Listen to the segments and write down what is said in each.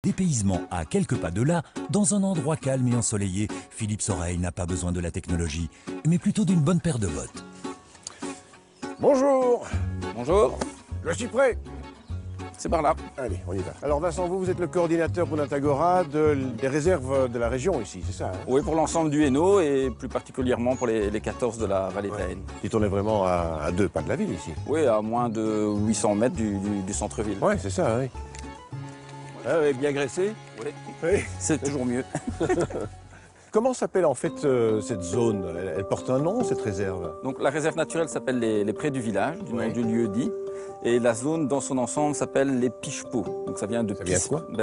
Dépaysement à quelques pas de là, dans un endroit calme et ensoleillé, Philippe Soreille n'a pas besoin de la technologie, mais plutôt d'une bonne paire de bottes. Bonjour. Bonjour, Je suis prêt. c'est par là. Allez, on y va. Alors Vincent, vous êtes le coordinateur pour Natagora des réserves de la région ici, c'est ça hein? Oui, pour l'ensemble du Hainaut et plus particulièrement pour les 14 de la vallée de la Haine. Qui tournait vraiment à 2 pas de la ville ici. Oui, à moins de 800 mètres du centre-ville. Ouais, c'est ça, oui. Ah, ouais, bien graissé. Oui, Oui. c'est toujours mieux. Comment s'appelle en fait cette zone? Elle porte un nom, cette réserve? Donc la réserve naturelle s'appelle les Prés du village, du nom du lieu dit. Et la zone dans son ensemble s'appelle les Pichepots. Donc ça vient de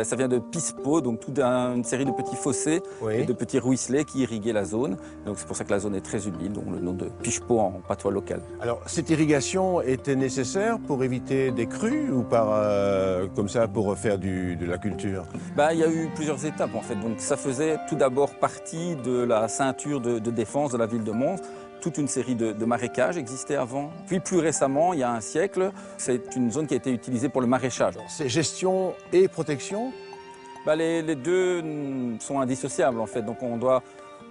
ça vient de Pispo, donc toute une série de petits fossés et de petits ruisselets qui irriguaient la zone. Donc c'est pour ça que la zone est très humide, donc le nom de Pichepots en patois local. Alors cette irrigation était nécessaire pour éviter des crues ou comme ça pour faire de la culture? Il y a eu plusieurs étapes en fait. Donc ça faisait tout d'abord partie de la ceinture de défense de la ville de Mons. Toute une série de marécages existait avant. Puis plus récemment, il y a un siècle, c'est une zone qui a été utilisée pour le maraîchage. C'est gestion et protection? Les deux sont indissociables en fait. Donc on doit,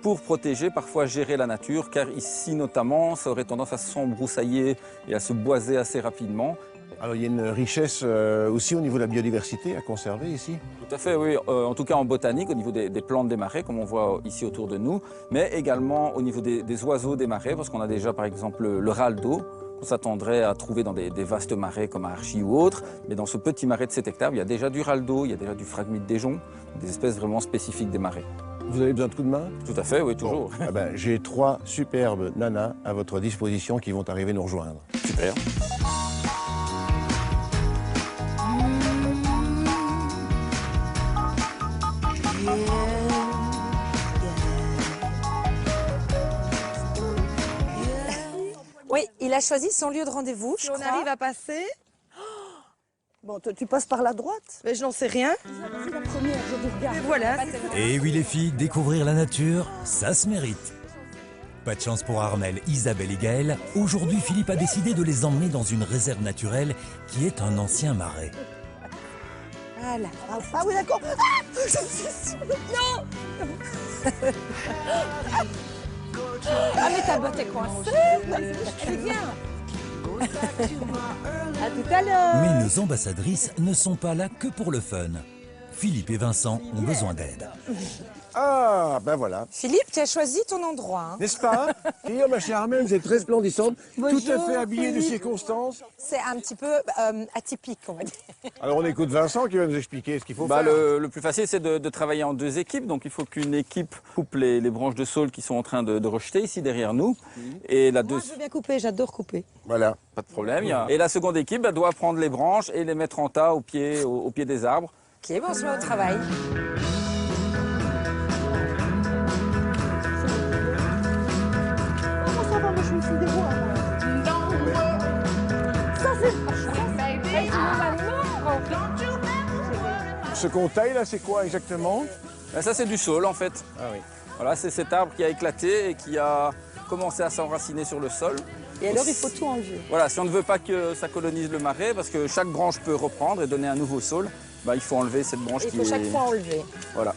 pour protéger, parfois gérer la nature, car ici notamment, ça aurait tendance à s'embroussailler et à se boiser assez rapidement. Alors il y a une richesse aussi au niveau de la biodiversité à conserver ici? Tout à fait, oui. En tout cas en botanique, au niveau des plantes des marais, comme on voit ici autour de nous, mais également au niveau des oiseaux des marais, parce qu'on a déjà par exemple le râle d'eau, qu'on s'attendrait à trouver dans des vastes marais comme à Archie ou autres. Mais dans ce petit marais de 7 hectares, il y a déjà du râle d'eau, il y a déjà du phragmite des joncs, des espèces vraiment spécifiques des marais. Vous avez besoin de coups de main? Tout à fait, oui, toujours. Bon, j'ai 3 superbes nanas à votre disposition qui vont arriver nous rejoindre. Super. Oui, il a choisi son lieu de rendez-vous. Si on arrive à passer, Bon, toi, tu passes par la droite? mais je n'en sais rien. La première, je vous regarde. Mais voilà. Et oui les filles, découvrir la nature, ça se mérite. Pas de chance pour Armel, Isabelle et Gaëlle. Aujourd'hui, Philippe a décidé de les emmener dans une réserve naturelle qui est un ancien marais. Voilà. Ah oui, d'accord. Ah, je suis sûre. Ah, mais ta botte est coincée. Allez, viens. À tout à l'heure. Mais nos ambassadrices ne sont pas là que pour le fun. Philippe et Vincent ont besoin d'aide. Ah, ben voilà. Philippe, tu as choisi ton endroit. Hein. N'est-ce pas? Hier, ma chère Armelle, vous êtes très splendissante, tout à Bonjour, fait habillée de Philippe. circonstances. C'est un petit peu atypique, on va dire. Alors on écoute Vincent qui va nous expliquer ce qu'il faut faire. Le plus facile, c'est de travailler en 2 équipes. Donc il faut qu'une équipe coupe les branches de saule qui sont en train de rejeter ici derrière nous. Et la Moi, je veux bien couper, j'adore couper. Voilà. Pas de problème. Et la seconde équipe doit prendre les branches et les mettre en tas au pied des arbres. Ok, bon, on se met au travail. Comment ça va? Moi, je me suis dévoilée. Ce qu'on taille là, c'est quoi exactement? Ça, c'est du saule en fait. Ah oui. Voilà, c'est cet arbre qui a éclaté et qui a commencé à s'enraciner sur le sol. Et alors, il faut tout enlever. Voilà, si on ne veut pas que ça colonise le marais, parce que chaque branche peut reprendre et donner un nouveau saule, il faut enlever cette branche Il qui faut est... chaque fois enlever. Voilà.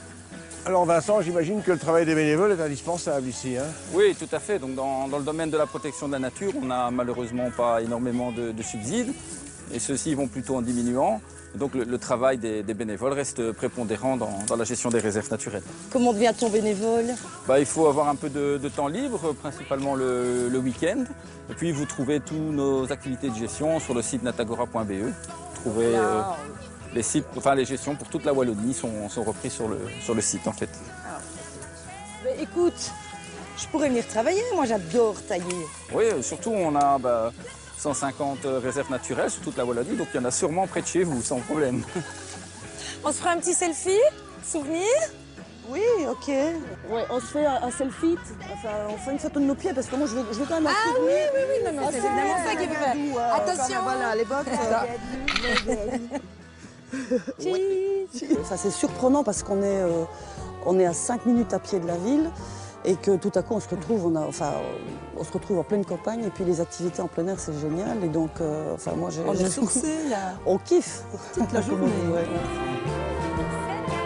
Alors Vincent, j'imagine que le travail des bénévoles est indispensable ici. Hein? Oui, tout à fait. Donc dans le domaine de la protection de la nature, on n'a malheureusement pas énormément de subsides. Et ceux-ci vont plutôt en diminuant. Donc le travail des bénévoles reste prépondérant dans la gestion des réserves naturelles. Comment devient-on bénévole? Il faut avoir un peu de temps libre, principalement le week-end. Et puis vous trouvez toutes nos activités de gestion sur le site natagora.be. Vous trouvez les sites, les gestions pour toute la Wallonie sont repris sur le site en fait. Mais écoute, je pourrais venir travailler, moi j'adore tailler. Oui, surtout on a 150 réserves naturelles sur toute la Wallonie, donc il y en a sûrement près de chez vous, sans problème. On se fera un petit selfie? Souvenir? Oui, ok. Ouais, on se fait un selfie, enfin on fait une photo de nos pieds parce que moi je veux quand même un Ah souvenir. oui, non, c'est évidemment ça qu'il faut faire. Attention. Voilà, les bottes. Ça c'est surprenant parce qu'on est à 5 minutes à pied de la ville et que tout à coup on se retrouve, on se retrouve en pleine campagne et puis les activités en plein air c'est génial et donc moi j'ai On est sourcé là. on kiffe toute la journée. Ouais.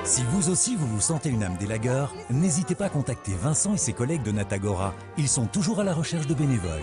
Si vous aussi vous vous sentez une âme d'élagueur, n'hésitez pas à contacter Vincent et ses collègues de Natagora. Ils sont toujours à la recherche de bénévoles.